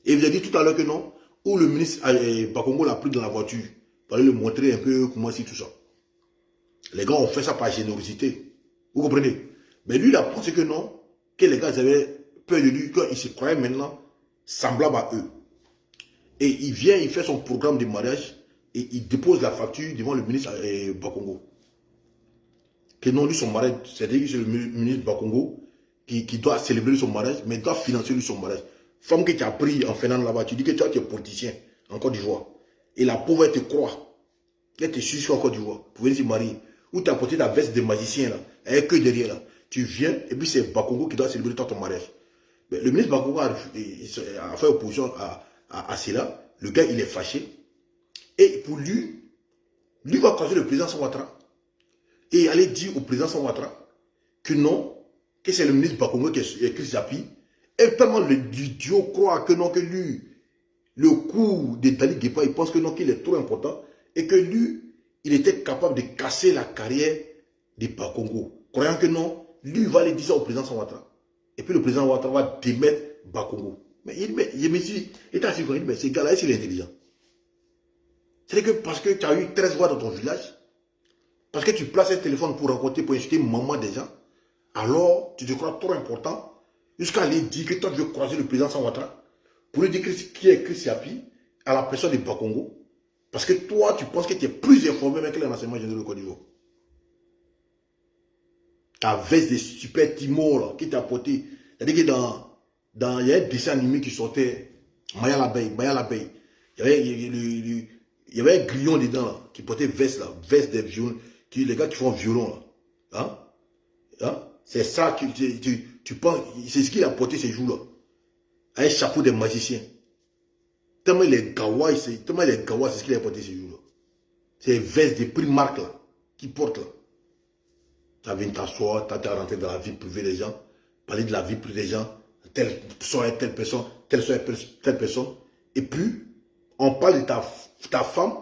[SPEAKER 1] Et il vous a dit tout à l'heure que non, où le ministre Bakongo l'a pris dans la voiture, pour aller lui montrer un peu comment c'est tout ça. Les gars ont fait ça par générosité. Vous comprenez? Mais lui, il a pensé que non, que les gars avaient peur de lui, qu'il se croyait maintenant semblable à eux. Et il vient, il fait son programme de mariage et il dépose la facture devant le ministre Bakongo. Que non, lui, son mariage, c'est-à-dire que c'est le ministre Bakongo qui doit célébrer son mariage, mais doit financer lui son mariage. Femme que tu as pris en Finlande là-bas, tu dis que toi, tu es politicien en Côte d'Ivoire. Et la pauvre, elle te croit. Elle te suit jusqu'en Côte d'Ivoire pour venir se marier. Ou tu as porté ta veste de magicien là, avec que derrière là. Tu viens et puis c'est Bakongo qui doit célébrer ton mariage. Mais le ministre Bakongo a fait opposition à cela. Le gars, il est fâché. Et pour lui va croiser le président Ouattara. Et aller dire au président Ouattara que non, que c'est le ministre Bakongo qui est Chris Japi. Et tellement l'idiot croit que non, que lui, le coup de Dali Guépa, il pense que non, qu'il est trop important. Et que lui, il était capable de casser la carrière de Bakongo. Croyant que non, lui va aller dire ça au président Ouattara. Et puis le président Ouattara va démettre Bakongo. Mais je me suis assis quand il dit, mais ce gars-là, est-ce qu'il est intelligent? C'est que parce que tu as eu 13 voix dans ton village, parce que tu places un téléphone pour rencontrer, pour insulter maman des gens, alors tu te crois trop important, jusqu'à aller dire que toi tu veux croiser le président Ouattara, pour lui dire qui est Chris Yapi, à la personne de Bakongo, parce que toi tu penses que tu es plus informé même que les renseignements généraux de Côte d'Ivoire. Ta veste de super Timor là, qui t'a porté. C'est-à-dire que il y a un dessin animé qui sortait, Maya l'abeille. Il y avait un grillon dedans là, qui portait veste là, veste des violons, les gars qui font violon là. Hein? Hein? C'est ça que tu penses, c'est ce qu'il a porté ces jours-là. Un chapeau de magicien. Tellement il est gawa, c'est ce qu'il a porté ces jours-là. C'est veste de prix marque là, qui porte là. Tu as venu t'asseoir, tu as rentré dans la vie privée des gens, parler de la vie privée des gens, telle personne, telle personne. Et puis, on parle de ta femme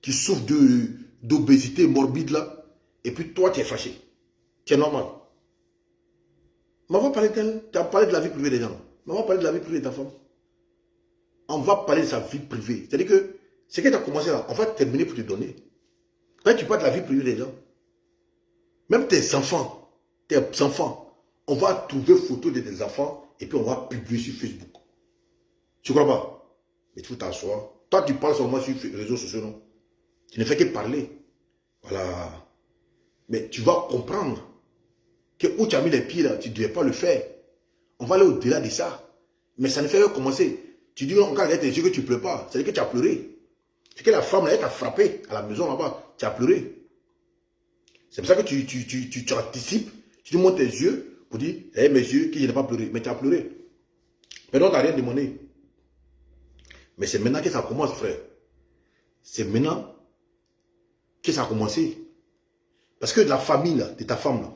[SPEAKER 1] qui souffre d'obésité morbide là, et puis toi tu es fâché. C'est normal. Mais on va parler d'elle, tu as parlé de la vie privée des gens. Mais on va parler de la vie privée de ta femme. On va parler de sa vie privée. C'est-à-dire que ce que tu as commencé là, on va terminer pour te donner. Quand tu parles de la vie privée des gens, même tes enfants, on va trouver photos de tes enfants et puis on va publier sur Facebook. Tu crois pas? Mais tu faut t'asseoir. Toi, tu parles seulement sur les réseaux sociaux, non? Tu ne fais que parler. Voilà. Mais tu vas comprendre que où tu as mis les pieds là, tu ne devais pas le faire. On va aller au-delà de ça. Mais ça ne fait que commencer. Tu dis, non, quand elle tes yeux que tu ne pleures pas, c'est-à-dire que tu as pleuré. C'est que la femme là, elle t'a frappé à la maison là-bas, tu as pleuré. C'est pour ça que tu anticipes, tu te montes tes yeux pour dire, eh mes yeux, que je n'ai pas pleuré. Mais tu as pleuré. Mais non, tu n'as rien demandé. Mais c'est maintenant que ça commence, frère. C'est maintenant que ça a commencé. Parce que la famille là, de ta femme là,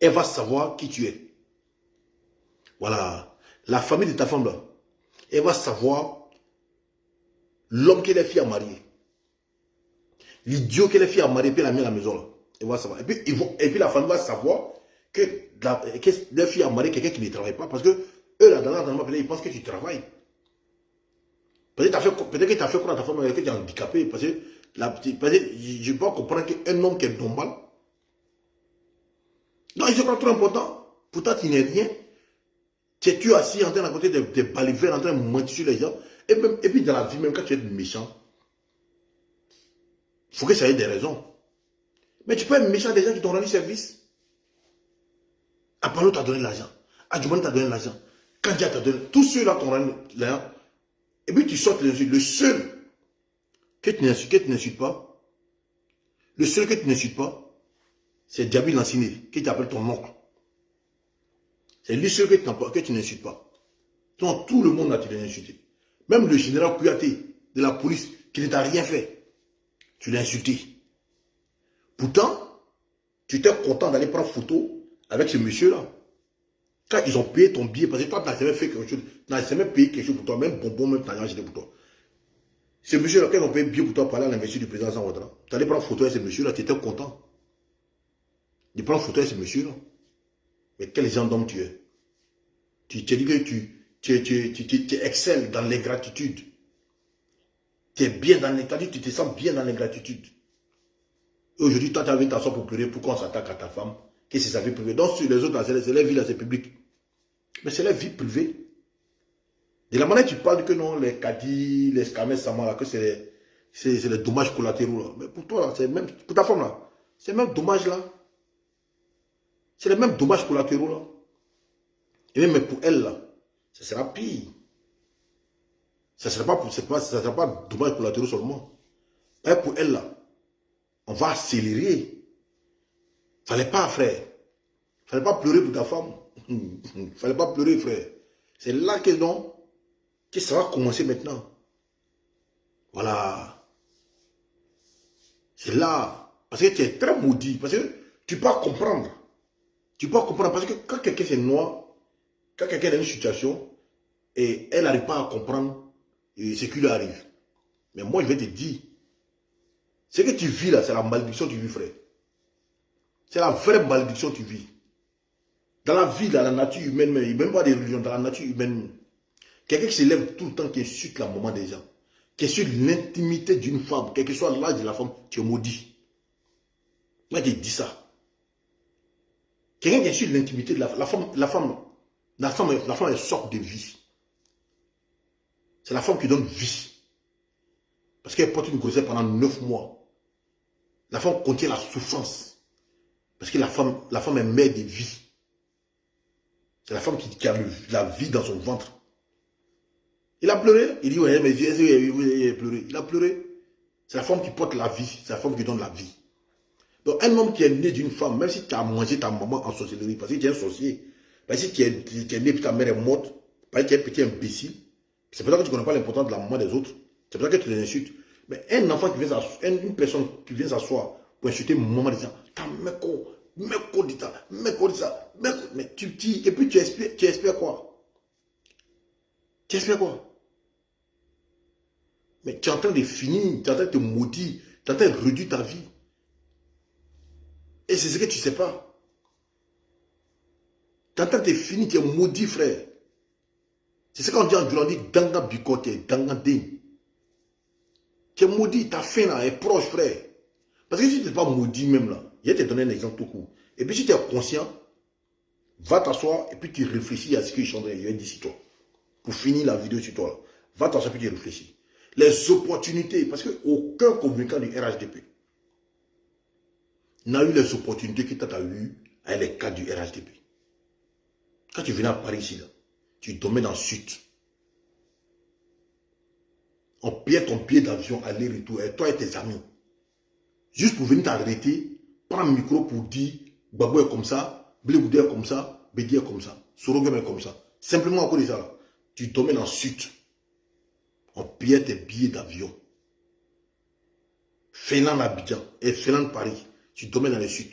[SPEAKER 1] elle va savoir qui tu es. Voilà. La famille de ta femme là, elle va savoir l'homme qu'elle est fait à marier. L'idiot qu'elle est fait à marier, puis elle a mis à la maison là. Elle va savoir. Et puis la famille va savoir que leur fille a marié quelqu'un qui ne travaille pas. Parce que eux là, dans l'environnement, ils pensent que tu travailles. Peut-être que tu as fait croire à ta femme que tu es handicapé. Parce que je peux comprendre qu'un homme qui est normal, non, il se croit trop important. Pourtant, tu n'es rien. Tu es assis en train de raconter des balivernes, en train de mentir sur les gens. Et puis dans la vie, même quand tu es méchant, il faut que ça ait des raisons. Mais tu peux être méchant des gens qui t'ont rendu service. Apollo t'a donné l'argent. Adjuman t'a donné l'argent. Kandia t'a donné. Tous ceux-là t'ont rendu l'argent. Et puis tu sortes le seul que tu n'insultes pas, le seul que tu n'insultes pas, c'est Diaby Lanciné, qui t'appelle ton oncle. C'est lui seul que tu n'insultes pas. Donc, tout le monde a été insulté. Même le général Kouyaté de la police, qui ne t'a rien fait, tu l'as insulté. Pourtant, tu étais content d'aller prendre photo avec ce monsieur-là. Quand ils ont payé ton billet, parce que toi, tu n'as jamais fait quelque chose, tu n'as jamais payé quelque chose pour toi, même bonbon, même tu n'as rien acheté pour toi. Ce monsieur-là, quand ils ont payé billet pour toi, parler à l'investiture du président Ouattara, tu allais prendre photo avec ce monsieur-là, tu étais content de prendre photo avec ce monsieur-là. Mais quel genre d'homme tu es? Tu te dis que tu excelles dans l'ingratitude. Tu es bien dans l'ingratitude, tu te sens bien dans l'ingratitude. Et aujourd'hui, toi, tu as envie de t'asseoir pour pleurer, pourquoi on s'attaque à ta femme? Qu'est-ce que c'est sa vie privée? Donc, sur les autres, c'est leur vie, là, c'est public. Mais c'est leur vie privée. De la manière que tu parles que non, les caddies, les scammers, là, que c'est les dommages collatéraux, là. Mais pour toi, là, c'est même, pour ta femme, là, c'est même dommage, là. C'est les mêmes dommages collatéraux, là. Et même pour elle, là, ça sera pire. Ça ne sera pas dommage collatéraux seulement. Pour elle, là, on va accélérer. Fallait pas, frère. Fallait pas pleurer pour ta femme. Fallait pas pleurer, frère. C'est là que, non, que ça va commencer maintenant. Voilà. C'est là. Parce que tu es très maudit. Parce que tu peux comprendre. Tu peux comprendre. Parce que quand quelqu'un c'est noir, quand quelqu'un est dans une situation, et elle n'arrive pas à comprendre ce qui lui arrive. Mais moi, je vais te dire, ce que tu vis là, c'est la malédiction que tu vis, frère. C'est la vraie malédiction que tu vis. Dans la vie, dans la nature humaine, même pas des religions, dans la nature humaine, quelqu'un qui se lève tout le temps, qui insulte la maman des gens, qui insulte l'intimité d'une femme, quel que soit l'âge de la femme, tu es maudit. Moi, je te dis ça. Quelqu'un qui insulte l'intimité de la femme est sorte de vie. C'est la femme qui donne vie. Parce qu'elle porte une grossesse pendant 9 mois. La femme contient la souffrance. Parce que la femme est mère de vie. C'est la femme qui a la vie dans son ventre. Il a pleuré. Il dit, ouais, mais il a pleuré. Il a pleuré. C'est la femme qui porte la vie. C'est la femme qui donne la vie. Donc, un homme qui est né d'une femme, même si tu as mangé ta maman en sorcellerie, parce que tu es un sorcier, parce que tu es né et ta mère est morte, parce que tu es un petit imbécile, c'est pour ça que tu ne connais pas l'importance de la maman des autres. C'est pour ça que tu les insultes. Mais un enfant qui vient s'asseoir, une personne qui vient s'asseoir pour insulter maman disant, ta meko dit ça, mais tu dis, et puis tu espères quoi? Tu espères quoi? Mais tu es en train de finir, tu es en train de te maudire, tu es en train de réduire ta vie. Et c'est ce que tu ne sais pas. Tu es en train de finir, tu es maudit, frère. C'est ce qu'on dit en Jolandi, Danga Bikote, Danga Ding. Tu es maudit, ta fin là est proche, frère. Parce que si tu n'es pas maudit même là, je vais te donner un exemple tout court. Et puis si tu es conscient, va t'asseoir et puis tu réfléchis à ce que je suis en train de dire sur toi. Pour finir la vidéo sur toi là. Va t'asseoir et puis tu réfléchis. Les opportunités, parce qu'aucun communicant du RHDP n'a eu les opportunités que tu as eues avec les cadres du RHDP. Quand tu venais à Paris ici, là, tu dormais dans le sud. On payait ton billet d'avion aller-retour, et toi et tes amis. Juste pour venir t'arrêter, prendre un micro pour dire Babou est comme ça, Blé est comme ça, Bédi est comme ça, Sorogem est comme ça. Simplement à cause de ça, là, tu dormais dans le sud. On payait tes billets d'avion. Finlande Abidjan et Finlande Paris, tu dormais dans le sud.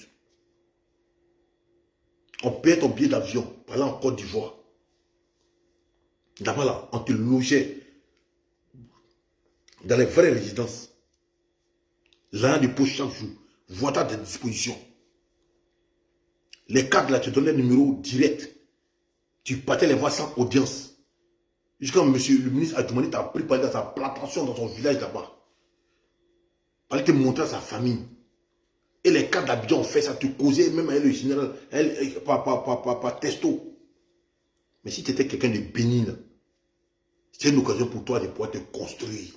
[SPEAKER 1] On payait ton billet d'avion pour aller en Côte d'Ivoire. D'abord là, on te logeait dans les vraies résidences. L'argent de poche chaque jour. Voiture à tes dispositions. Les cadres là, tu donnais le numéro direct. Tu partais les voir sans audience. Jusqu'à monsieur le ministre Adjoumani t'a pris par sa plantation dans son village là-bas. Pour aller te montrer à sa famille. Et les cadres d'Abidjan ont fait ça, te causer même avec le général, par testo. Mais si tu étais quelqu'un de béni, c'est une occasion pour toi de pouvoir te construire.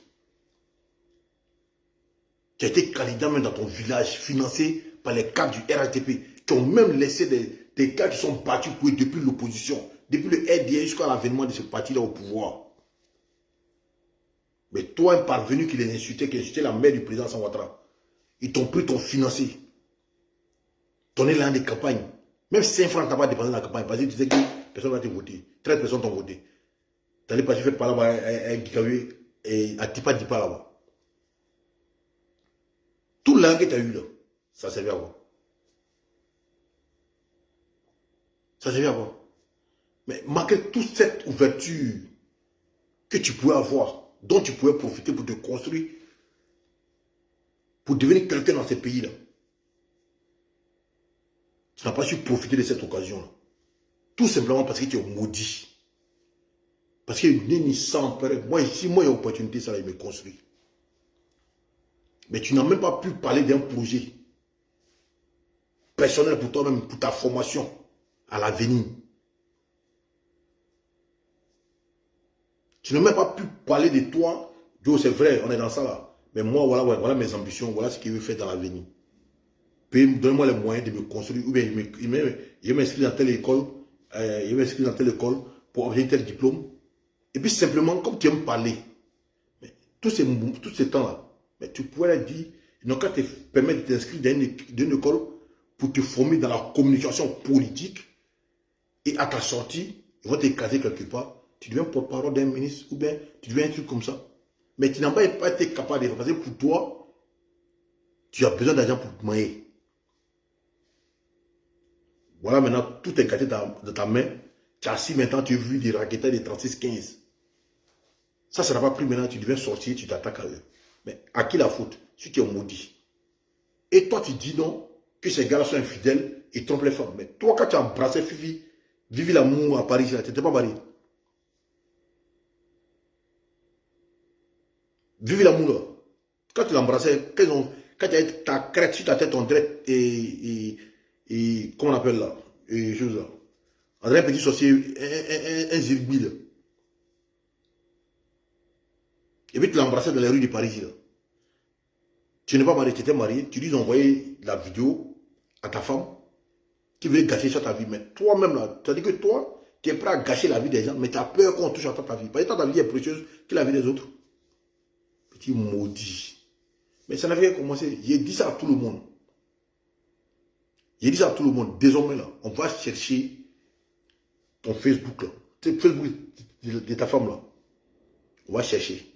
[SPEAKER 1] Tu as été candidat même dans ton village, financé par les cadres du RHDP, qui ont même laissé des gars qui sont battus pour eux depuis l'opposition, depuis le RDA jusqu'à l'avènement de ce parti-là au pouvoir. Mais toi, un parvenu qui les insultait, qui insultait la mère du président Alassane Ouattara, ils t'ont pris ton financé. Ton élan de campagne. Même 5 francs, tu n'as pas dépensé dans la campagne, parce que tu sais que personne ne va te voter. 13 personnes t'ont voté. Tu allais passer faire par là-bas à Gikawe et à Tipa Dipa là-bas. Tout l'argent que tu as eu là, ça servait à quoi? Ça servait à quoi? Mais malgré toute cette ouverture que tu pouvais avoir, dont tu pouvais profiter pour te construire, pour devenir quelqu'un dans ces pays-là, tu n'as pas su profiter de cette occasion-là. Tout simplement parce que tu es maudit. Parce que ni sans père, moi ici, moi il y a opportunité, ça là, il me construit. Mais tu n'as même pas pu parler d'un projet personnel pour toi-même, pour ta formation à l'avenir. Tu n'as même pas pu parler de toi. Joe, c'est vrai, on est dans ça là. Mais moi, voilà mes ambitions, voilà ce que je veux faire dans l'avenir. Donne-moi les moyens de me construire. Ou bien je m'inscris dans telle école, pour obtenir tel diplôme. Et puis simplement, comme tu aimes parler, tous ces temps-là, Mais tu pourrais leur dire, ils n'ont qu'à te permettre de t'inscrire dans une école pour te former dans la communication politique. Et à ta sortie, ils vont t'écraser quelque part. Tu deviens porte-parole d'un ministre ou bien tu deviens un truc comme ça. Mais tu n'as pas été capable de faire. Parce que pour toi, tu as besoin d'argent pour te manger. Voilà, maintenant, tout est gâté dans ta main. Tu as assis maintenant, tu as vu des raquettes des 36-15. Ça ne sera pas pris maintenant, tu deviens sorcier, tu t'attaques à eux. Mais à qui la faute? Si tu es maudit. Et toi, tu dis non, que ces gars-là sont infidèles et trompent les femmes. Mais toi, quand tu as embrassé Fifi, Vivi l'amour à Paris, tu n'étais pas marié. Vivi l'amour là. Quand tu l'embrassais, quand tu as ta crête sur ta tête, on dirait, et comment on appelle là, et chose là. On dirait un petit sorcier, un zirbi là. Et puis tu l'embrassais dans les rues de Paris là. Tu n'es pas marié, tu étais marié, tu lui as envoyé la vidéo à ta femme qui veut gâcher sur ta vie. Mais toi-même là, tu as dit que toi, tu es prêt à gâcher la vie des gens, mais tu as peur qu'on touche à ta vie. Parce que ta vie est précieuse que la vie des autres. Petit maudit. Mais ça n'avait rien commencé. J'ai dit ça à tout le monde. J'ai dit ça à tout le monde. Désormais là, on va chercher ton Facebook là. C'est Facebook de ta femme là. On va chercher.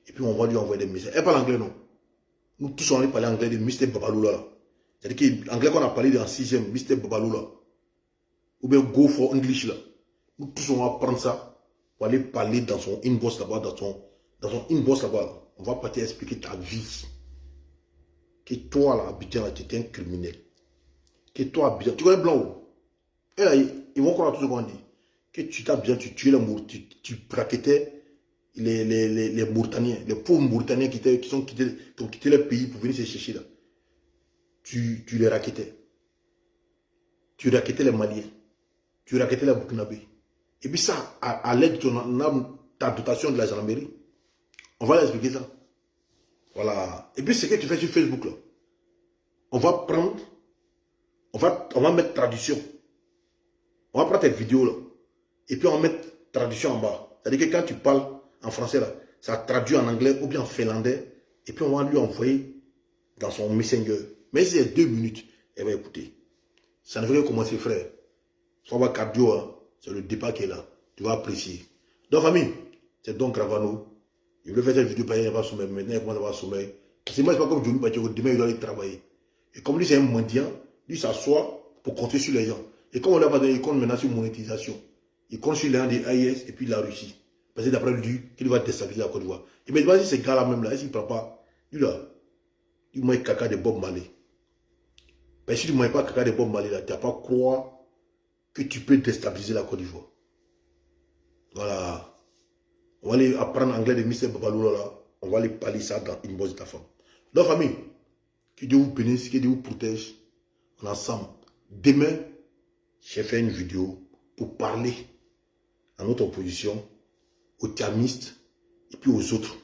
[SPEAKER 1] Et puis on va lui envoyer des messages. Elle parle anglais non. Nous tous on allait parler anglais de Mr. Babaloula là. C'est-à-dire que l'anglais qu'on a parlé en 6e, Mr. Babaloula. Ou bien Go for English là. Nous tous on va prendre ça pour aller parler dans son inbox là-bas, dans son inbox là-bas. On va pas t'expliquer ta vie. Que toi là, Abidjan, tu étais un criminel. Que toi, Abidjan, tu connais Blanc. Et là, ils vont croire tout ce qu'on dit. Que tu t'as bien, tu tuais les Mour, tu braquetais les Mauritaniens, les pauvres Mauritaniens qui ont quitté leur pays pour venir se chercher là. Tu les raquettais. Tu raquettais les Maliens. Tu raquettais les Burkinabés. Et puis ça, à l'aide de ta dotation de la gendarmerie, on va l'expliquer ça. Voilà. Et puis ce que tu fais sur Facebook là, on va prendre, on va mettre traduction. On va prendre tes vidéos là. Et puis on va mettre traduction en bas. C'est-à-dire que quand tu parles en français là, ça traduit en anglais ou bien en finlandais. Et puis on va lui envoyer dans son messenger. Mais si c'est 2 minutes, elle va écouter. Ça ne veut rien commencer, frère. Sois pas cardio, hein. C'est le départ qui est là. Tu vas apprécier. Donc, famille, c'est donc Gravano. Il voulait faire cette vidéo, il n'y a pas sommeil. Maintenant, il commence à avoir sommeil. C'est moi, c'est pas comme Johnny Pacheco. Demain, il doit aller travailler. Et comme lui, c'est un mendiant, lui s'assoit pour compter sur les gens. Et comme on l'a pas donné, il compte maintenant sur monétisation. Il compte sur les gens des AIS et puis la Russie. Parce que d'après lui, qu'il va déstabiliser la Côte d'Ivoire. Et mais vas-y, ces gars-là même là, est-ce qu'il ne prend pas, lui là, il mange caca de Bob Marley. Mais si tu ne manges pas caca de Bob Marley là, tu n'as pas croire que tu peux déstabiliser la Côte d'Ivoire. Voilà. On va aller apprendre anglais de Mr. Babaloula là. On va aller parler ça dans une bosse de ta femme. Donc famille, que Dieu vous bénisse, que Dieu vous protège. On est ensemble. Demain, j'ai fait une vidéo pour parler à notre opposition, aux tiamistes et puis aux autres.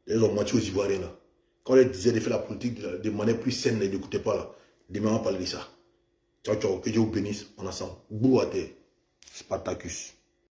[SPEAKER 1] Ils ont menti aux Ivoiriens là. Quand on leur disait de faire la politique de manière plus saine, ils n'écoutaient pas là. Demain, on va parler de ça. Ciao, ciao. Que Dieu vous bénisse. On est ensemble. Boulou à terre. Spartacus.